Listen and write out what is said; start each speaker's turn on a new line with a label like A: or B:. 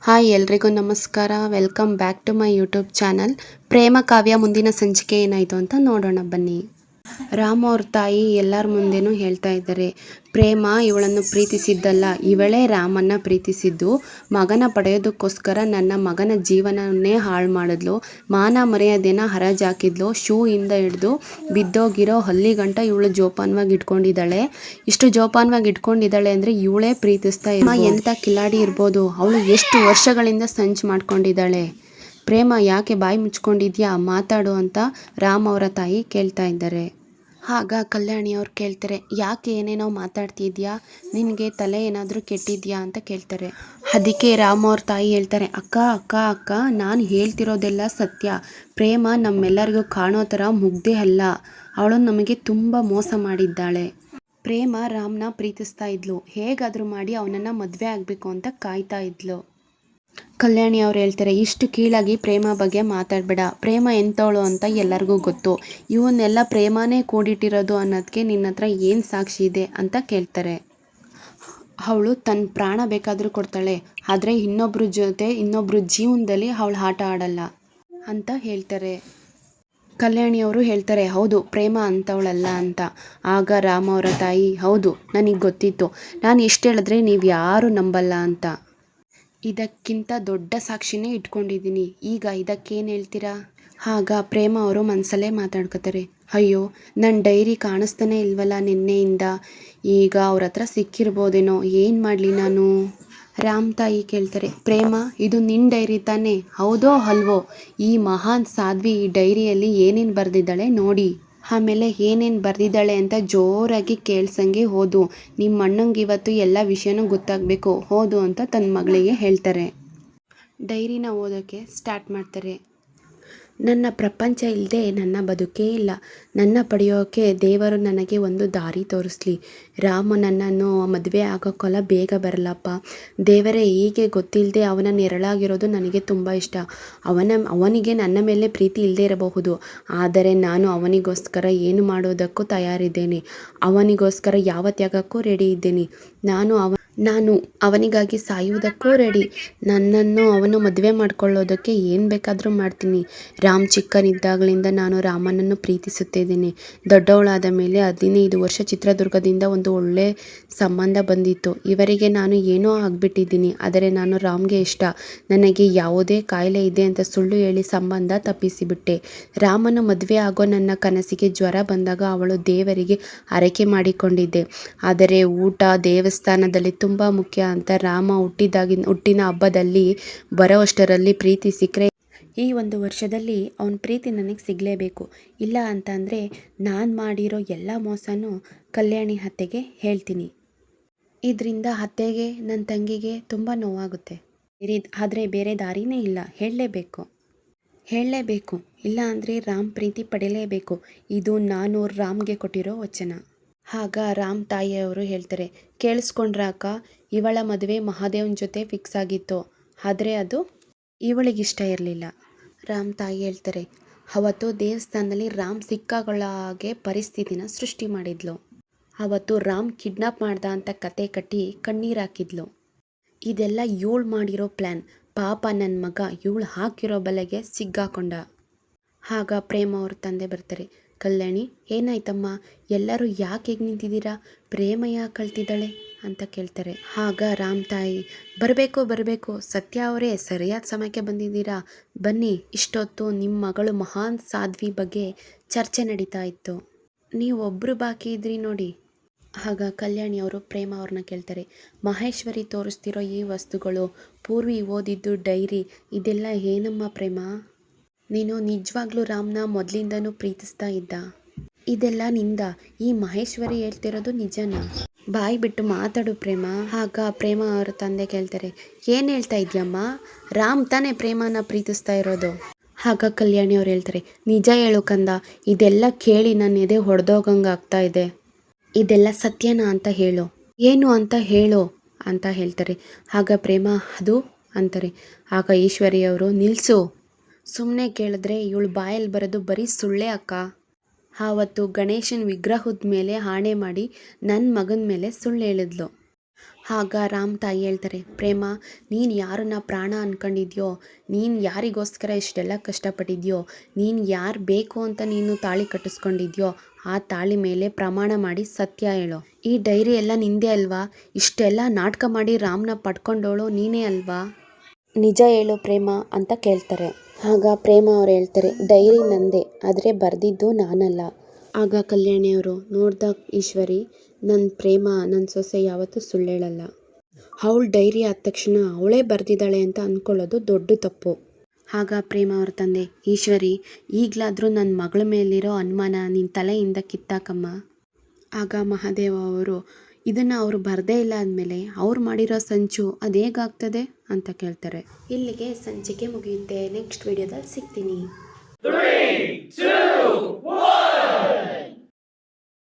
A: Hi ಎಲ್ರಿಗೂ ನಮಸ್ಕಾರ. Welcome back to my YouTube channel. Prema Kavya ಮುಂದಿನ ಸಂಚಿಕೆ ಏನಾಯಿತು ಅಂತ ನೋಡೋಣ ಬನ್ನಿ. ರಾಮ್ ಅವ್ರ ತಾಯಿ ಎಲ್ಲರ ಮುಂದೆನೂ ಹೇಳ್ತಾ ಇದ್ದಾರೆ, ಪ್ರೇಮ ಇವಳನ್ನು ಪ್ರೀತಿಸಿದ್ದಲ್ಲ, ಇವಳೇ ರಾಮನ್ನ ಪ್ರೀತಿಸಿದ್ದು. ಮಗನ ಪಡೆಯೋದಕ್ಕೋಸ್ಕರ ನನ್ನ ಮಗನ ಜೀವನವನ್ನೇ ಹಾಳು ಮಾಡಿದ್ಲು. ಮಾನ ಮರ್ಯಾದೆನ ಹರಾಜಾಕಿದ್ಲು. ಶೂ ಇಂದ ಹಿಡಿದು ಬಿದ್ದೋಗಿರೋ ಹಲ್ಲಿಗಂಟ ಇವಳು ಜೋಪಾನವಾಗಿ ಇಟ್ಕೊಂಡಿದ್ದಾಳೆ. ಇಷ್ಟು ಜೋಪಾನವಾಗಿ ಇಟ್ಕೊಂಡಿದ್ದಾಳೆ ಅಂದರೆ ಇವಳೇ ಪ್ರೀತಿಸ್ತಾ ಇರ್ಬೋದು. ಎಂಥ ಕಿಲಾಡಿ ಇರ್ಬೋದು. ಅವಳು ಎಷ್ಟು ವರ್ಷಗಳಿಂದ ಸಂಚು ಮಾಡ್ಕೊಂಡಿದ್ದಾಳೆ. ಪ್ರೇಮ ಯಾಕೆ ಬಾಯಿ ಮುಚ್ಕೊಂಡಿದ್ಯಾ, ಮಾತಾಡು ಅಂತ ರಾಮ್ ಅವರ ತಾಯಿ ಕೇಳ್ತಾ ಇದ್ದಾರೆ. ಆಗ ಕಲ್ಯಾಣಿ ಅವ್ರು ಕೇಳ್ತಾರೆ, ಯಾಕೆ ಏನೇನೋ ಮಾತಾಡ್ತಿದ್ಯಾ, ನಿನಗೆ ತಲೆ ಏನಾದರೂ ಕೆಟ್ಟಿದ್ಯಾ ಅಂತ ಕೇಳ್ತಾರೆ. ಅದಕ್ಕೆ ರಾಮ್ ಅವ್ರ ತಾಯಿ ಹೇಳ್ತಾರೆ, ಅಕ್ಕ ಅಕ್ಕ ಅಕ್ಕ ನಾನು ಹೇಳ್ತಿರೋದೆಲ್ಲ ಸತ್ಯ. ಪ್ರೇಮ ನಮ್ಮೆಲ್ಲರಿಗೂ ಕಾಣೋ ಥರ ಮುಗ್ದೆ ಅಲ್ಲ. ಅವಳು ನಮಗೆ ತುಂಬ ಮೋಸ ಮಾಡಿದ್ದಾಳೆ. ಪ್ರೇಮ ರಾಮ್ನ ಪ್ರೀತಿಸ್ತಾ ಇದ್ಲು. ಹೇಗಾದರೂ ಮಾಡಿ ಅವನನ್ನು ಮದುವೆ ಆಗಬೇಕು ಅಂತ ಕಾಯ್ತಾ ಇದ್ಲು. ಕಲ್ಯಾಣಿ ಅವ್ರು ಹೇಳ್ತಾರೆ, ಇಷ್ಟು ಕೀಳಾಗಿ ಪ್ರೇಮ ಬಗ್ಗೆ ಮಾತಾಡಬೇಡ. ಪ್ರೇಮ ಎಂಥವಳು ಅಂತ ಎಲ್ಲರಿಗೂ ಗೊತ್ತು. ಇವನ್ನೆಲ್ಲ ಪ್ರೇಮನೇ ಕೂಡಿಟ್ಟಿರೋದು ಅನ್ನೋದಕ್ಕೆ ನಿನ್ನ ಹತ್ರ ಏನು ಸಾಕ್ಷಿ ಇದೆ ಅಂತ ಕೇಳ್ತಾರೆ. ಅವಳು ತನ್ನ ಪ್ರಾಣ ಬೇಕಾದರೂ ಕೊಡ್ತಾಳೆ, ಆದರೆ ಇನ್ನೊಬ್ಬರ ಜೊತೆ ಇನ್ನೊಬ್ಬರ ಜೀವನದಲ್ಲಿ ಅವಳು ಆಟ ಆಡಲ್ಲ ಅಂತ ಹೇಳ್ತಾರೆ. ಕಲ್ಯಾಣಿಯವರು ಹೇಳ್ತಾರೆ, ಹೌದು ಪ್ರೇಮ ಅಂಥವಳಲ್ಲ ಅಂತ. ಆಗ ರಾಮ ಅವರ ತಾಯಿ, ಹೌದು ನನಗೆ ಗೊತ್ತಿತ್ತು, ನಾನು ಎಷ್ಟು ಹೇಳಿದ್ರೆ ನೀವು ಯಾರೂ ನಂಬಲ್ಲ ಅಂತ. ಇದಕ್ಕಿಂತ ದೊಡ್ಡ ಸಾಕ್ಷಿನೇ ಇಟ್ಕೊಂಡಿದ್ದೀನಿ. ಈಗ ಇದಕ್ಕೇನು ಹೇಳ್ತೀರಾ? ಆಗ ಪ್ರೇಮ ಅವರು ಮನಸಲ್ಲೇ ಮಾತಾಡ್ಕೋತಾರೆ, ಅಯ್ಯೋ ನನ್ನ ಡೈರಿ ಕಾಣಿಸ್ತಾನೆ ಇಲ್ವಲ್ಲ ನಿನ್ನೆಯಿಂದ. ಈಗ ಅವ್ರ ಹತ್ರ ಸಿಕ್ಕಿರ್ಬೋದೇನೋ, ಏನು ಮಾಡಲಿ ನಾನು? ರಾಮ್ ತಾಯಿ ಕೇಳ್ತಾರೆ, ಪ್ರೇಮ ಇದು ನಿನ್ನ ಡೈರಿ ತಾನೇ, ಹೌದೋ ಅಲ್ವೋ? ಈ ಮಹಾನ್ ಸಾಧ್ವಿ ಈ ಡೈರಿಯಲ್ಲಿ ಏನೇನು ಬರೆದಿದ್ದಾಳೆ ನೋಡಿ, ಆಮೇಲೆ ಏನೇನು ಬರೆದಿದ್ದಾಳೆ ಅಂತ ಜೋರಾಗಿ ಕೇಳ್ಸಂಗೆ ಓದು. ನಿಮ್ಮ ಅಣ್ಣಂಗೆ ಇವತ್ತು ಎಲ್ಲ ವಿಷಯನೂ ಗೊತ್ತಾಗಬೇಕು, ಓದು ಅಂತ ತನ್ನ ಮಗಳಿಗೆ ಹೇಳ್ತಾರೆ. ಡೈರಿನ ಓದೋಕ್ಕೆ ಸ್ಟಾರ್ಟ್ ಮಾಡ್ತಾರೆ. ನನ್ನ ಪ್ರಪಂಚ ಇಲ್ಲದೆ ನನ್ನ ಬದುಕೇ ಇಲ್ಲ. ನನ್ನ ಪಡೆಯೋಕ್ಕೆ ದೇವರು ನನಗೆ ಒಂದು ದಾರಿ ತೋರಿಸ್ಲಿ. ರಾಮ ನನ್ನನ್ನು ಮದುವೆ ಆಗೋಕ್ಕೆಲ್ಲ ಬೇಗ ಬರಲಪ್ಪ. ದೇವರೇ, ಹೀಗೆ ಗೊತ್ತಿಲ್ಲದೆ ಅವನ ನೆರಳಾಗಿರೋದು ನನಗೆ ತುಂಬ ಇಷ್ಟ. ಅವನಿಗೆ ನನ್ನ ಮೇಲೆ ಪ್ರೀತಿ ಇಲ್ಲದೆ ಇರಬಹುದು, ಆದರೆ ನಾನು ಅವನಿಗೋಸ್ಕರ ಏನು ಮಾಡೋದಕ್ಕೂ ತಯಾರಿದ್ದೇನೆ. ಅವನಿಗೋಸ್ಕರ ಯಾವ ತ್ಯಾಗಕ್ಕೂ ರೆಡಿ ಇದ್ದೇನೆ. ನಾನು ಅವನಿಗಾಗಿ ಸಾಯುವುದಕ್ಕೂ ರೆಡಿ. ನನ್ನನ್ನು ಅವನು ಮದುವೆ ಮಾಡ್ಕೊಳ್ಳೋದಕ್ಕೆ ಏನು ಬೇಕಾದರೂ ಮಾಡ್ತೀನಿ. ರಾಮ್ ಚಿಕ್ಕನಿದ್ದಾಗಲಿಂದ ನಾನು ರಾಮನನ್ನು ಪ್ರೀತಿಸುತ್ತಿದ್ದೇನೆ. ದೊಡ್ಡವಳಾದ ಮೇಲೆ 15 ವರ್ಷ ಚಿತ್ರದುರ್ಗದಿಂದ ಒಂದು ಒಳ್ಳೆ ಸಂಬಂಧ ಬಂದಿತ್ತು. ಇವರಿಗೆ ನಾನು ಏನೋ ಆಗಿಬಿಟ್ಟಿದ್ದೀನಿ, ಆದರೆ ನಾನು ರಾಮ್ಗೆ ಇಷ್ಟ. ನನಗೆ ಯಾವುದೇ ಕಾಯಿಲೆ ಇದೆ ಅಂತ ಸುಳ್ಳು ಹೇಳಿ ಸಂಬಂಧ ತಪ್ಪಿಸಿಬಿಟ್ಟೆ. ರಾಮನ ಮದುವೆ ಆಗೋ ನನ್ನ ಕನಸಿಗೆ ಜ್ವರ ಬಂದಾಗ ಅವಳು ದೇವರಿಗೆ ಹರಕೆ ಮಾಡಿಕೊಂಡಿದ್ದೆ. ಆದರೆ ಊಟ ದೇವಸ್ಥಾನದಲ್ಲಿ ತುಂಬ ಮುಖ್ಯ ಅಂತ ರಾಮ ಹುಟ್ಟಿನ ಹಬ್ಬದಲ್ಲಿ ಬರೋಷ್ಟರಲ್ಲಿ ಪ್ರೀತಿ ಸಿಕ್ಕರೆ ಈ 1 ವರ್ಷದಲ್ಲಿ ಅವನ ಪ್ರೀತಿ ನನಗೆ ಸಿಗಲೇಬೇಕು. ಇಲ್ಲ ಅಂತಂದರೆ ನಾನು ಮಾಡಿರೋ ಎಲ್ಲ ಮೋಸನೂ ಕಲ್ಯಾಣಿ ಅತ್ತೆಗೆ ಹೇಳ್ತೀನಿ. ಇದರಿಂದ ಅತ್ತೆಗೆ ನನ್ನ ತಂಗಿಗೆ ತುಂಬ ನೋವಾಗುತ್ತೆ. ಆದರೆ ಬೇರೆ ದಾರಿನೇ ಇಲ್ಲ, ಹೇಳಲೇಬೇಕು. ಇಲ್ಲ ಅಂದರೆ ರಾಮ್ ಪ್ರೀತಿ ಪಡೆಯಲೇಬೇಕು. ಇದು ನಾನು ರಾಮ್ಗೆ ಕೊಟ್ಟಿರೋ ವಚನ. ಆಗ ರಾಮ್ ತಾಯಿಯವರು ಹೇಳ್ತಾರೆ, ಕೇಳಿಸ್ಕೊಂಡ್ರ ಅಕ್ಕ, ಇವಳ ಮದುವೆ ಮಹಾದೇವನ ಜೊತೆ ಫಿಕ್ಸ್ ಆಗಿತ್ತು, ಆದರೆ ಅದು ಇವಳಿಗಿಷ್ಟ ಇರಲಿಲ್ಲ. ರಾಮ್ ತಾಯಿ ಹೇಳ್ತಾರೆ, ಅವತ್ತು ದೇವಸ್ಥಾನದಲ್ಲಿ ರಾಮ್ ಸಿಕ್ಕಾಗೊಳ್ಳೋ ಹಾಗೆ ಪರಿಸ್ಥಿತಿನ ಸೃಷ್ಟಿ ಮಾಡಿದ್ಲು. ಅವತ್ತು ರಾಮ್ ಕಿಡ್ನಾಪ್ ಮಾಡ್ದ ಅಂತ ಕತೆ ಕಟ್ಟಿ ಕಣ್ಣೀರು ಹಾಕಿದ್ಲು. ಇದೆಲ್ಲ ಇವಳು ಮಾಡಿರೋ ಪ್ಲ್ಯಾನ್. ಪಾಪ ನನ್ನ ಮಗ ಇವಳು ಹಾಕಿರೋ ಬಲೆಗೆ ಸಿಗ್ಗಾಕೊಂಡ. ಆಗ ಪ್ರೇಮ ಅವ್ರ ತಂದೆ ಬರ್ತಾರೆ. ಕಲ್ಯಾಣಿ, ಏನಾಯ್ತಮ್ಮ, ಎಲ್ಲರೂ ಯಾಕೆ ಹೇಗೆ ನಿಂತಿದ್ದೀರಾ? ಪ್ರೇಮ ಯಾಕೆ ಕಳ್ತಿದ್ದಾಳೆ ಅಂತ ಕೇಳ್ತಾರೆ. ಆಗ ರಾಮ್ ತಾಯಿ, ಬರಬೇಕು, ಸತ್ಯ ಅವರೇ ಸರಿಯಾದ ಸಮಯಕ್ಕೆ ಬಂದಿದ್ದೀರಾ, ಬನ್ನಿ. ಇಷ್ಟೊತ್ತು ನಿಮ್ಮ ಮಗಳು ಮಹಾನ್ ಸಾಧ್ವಿ ಬಗ್ಗೆ ಚರ್ಚೆ ನಡೀತಾ ಇತ್ತು, ನೀವೊಬ್ಬರು ಬಾಕಿ ಇದ್ರಿ ನೋಡಿ. ಆಗ ಕಲ್ಯಾಣಿ ಅವರು ಪ್ರೇಮ ಅವ್ರನ್ನ ಕೇಳ್ತಾರೆ, ಮಹೇಶ್ವರಿ ತೋರಿಸ್ತಿರೋ ಈ ವಸ್ತುಗಳು, ಪೂರ್ವಿ ಓದಿದ್ದು ಡೈರಿ, ಇದೆಲ್ಲ ಏನಮ್ಮ ಪ್ರೇಮ? ನೀನು ನಿಜವಾಗ್ಲೂ ರಾಮ್ನ ಮೊದಲಿಂದನೂ ಪ್ರೀತಿಸ್ತಾ ಇದ್ದ? ಇದೆಲ್ಲ ನಿಂದ? ಈ ಮಹೇಶ್ವರಿ ಹೇಳ್ತಿರೋದು ನಿಜನಾ? ಬಾಯಿ ಬಿಟ್ಟು ಮಾತಾಡು ಪ್ರೇಮ. ಆಗ ಪ್ರೇಮ ಅವರ ತಂದೆ ಕೇಳ್ತಾರೆ, ಏನು ಹೇಳ್ತಾ ಇದೆಯಮ್ಮ? ರಾಮ್ ತಾನೇ ಪ್ರೇಮನ ಪ್ರೀತಿಸ್ತಾ ಇರೋದು? ಆಗ ಕಲ್ಯಾಣಿ ಅವ್ರು ಹೇಳ್ತಾರೆ, ನಿಜ ಹೇಳು ಕಂದ, ಇದೆಲ್ಲ ಕೇಳಿ ನನ್ನ ಎದೆ ಹೊಡೆದೋಗಂಗೆ ಆಗ್ತಾ ಇದೆ. ಇದೆಲ್ಲ ಸತ್ಯನಾ ಅಂತ ಹೇಳು, ಏನು ಅಂತ ಹೇಳು ಅಂತ ಹೇಳ್ತಾರೆ. ಆಗ ಪ್ರೇಮ, ಅದು ಅಂತಾರೆ. ಆಗ ಈಶ್ವರಿಯವರು, ನಿಲ್ಲಿಸು, ಸುಮ್ಮನೆ ಕೇಳಿದ್ರೆ ಇವಳು ಬಾಯಲ್ಲಿ ಬರೋದು ಬರೀ ಸುಳ್ಳೇ ಅಕ್ಕ. ಆವತ್ತು ಗಣೇಶನ ವಿಗ್ರಹದ ಮೇಲೆ ಆಣೆ ಮಾಡಿ ನನ್ನ ಮಗನ ಮೇಲೆ ಸುಳ್ಳು ಹೇಳಿದ್ಲು. ಆಗ ರಾಮ್ ತಾಯಿ ಹೇಳ್ತಾರೆ, ಪ್ರೇಮ ನೀನು ಯಾರನ್ನ ಪ್ರಾಣ ಅಂದ್ಕೊಂಡಿದ್ಯೋ, ನೀನು ಯಾರಿಗೋಸ್ಕರ ಇಷ್ಟೆಲ್ಲ ಕಷ್ಟಪಟ್ಟಿದ್ಯೋ, ನೀನು ಯಾರು ಬೇಕು ಅಂತ ನೀನು ತಾಳಿ ಕಟ್ಟಿಸ್ಕೊಂಡಿದ್ಯೋ ಆ ತಾಳಿ ಮೇಲೆ ಪ್ರಮಾಣ ಮಾಡಿ ಸತ್ಯ ಹೇಳು. ಈ ಡೈರಿ ಎಲ್ಲ ನಿಂದೆ ಅಲ್ವಾ? ಇಷ್ಟೆಲ್ಲ ನಾಟಕ ಮಾಡಿ ರಾಮ್ನ ಪಡ್ಕೊಂಡೋಳು ನೀನೇ ಅಲ್ವಾ? ನಿಜ ಹೇಳು ಪ್ರೇಮ ಅಂತ ಕೇಳ್ತಾರೆ. ಆಗ ಪ್ರೇಮ ಅವ್ರು ಹೇಳ್ತಾರೆ, ಡೈರಿ ನಂದೆ, ಆದರೆ ಬರೆದಿದ್ದು ನಾನಲ್ಲ. ಆಗ ಕಲ್ಯಾಣಿಯವರು, ನೋಡ್ದ ಈಶ್ವರಿ, ನನ್ನ ಪ್ರೇಮ ನನ್ನ ಸೊಸೆ ಯಾವತ್ತೂ ಸುಳ್ಳು ಹೇಳಲ್ಲ. ಅವಳು ಡೈರಿ ಆದ ತಕ್ಷಣ ಅವಳೇ ಬರೆದಿದ್ದಾಳೆ ಅಂತ ಅಂದ್ಕೊಳ್ಳೋದು ದೊಡ್ಡ ತಪ್ಪು. ಆಗ ಪ್ರೇಮ ಅವ್ರ ತಂದೆ, ಈಶ್ವರಿ, ಈಗಲಾದರೂ ನನ್ನ ಮಗಳ ಮೇಲಿರೋ ಅನುಮಾನ ನಿನ್ನ ತಲೆಯಿಂದ ಕಿತ್ತಾಕಮ್ಮ. ಆಗ ಮಹಾದೇವ ಅವರು, ಇದನ್ನು ಅವರು ಬರದೇ ಇಲ್ಲ ಅಂದಮೇಲೆ ಅವ್ರು ಮಾಡಿರೋ ಸಂಚು ಅದು ಹೇಗಾಗ್ತದೆ ಅಂತ ಕೇಳ್ತಾರೆ. ಇಲ್ಲಿಗೆ ಸಂಚಿಕೆ ಮುಗಿಯುತ್ತೆ. ನೆಕ್ಸ್ಟ್ ವಿಡಿಯೋದಲ್ಲಿ ಸಿಗ್ತೀನಿ.
B: 3, 2, 1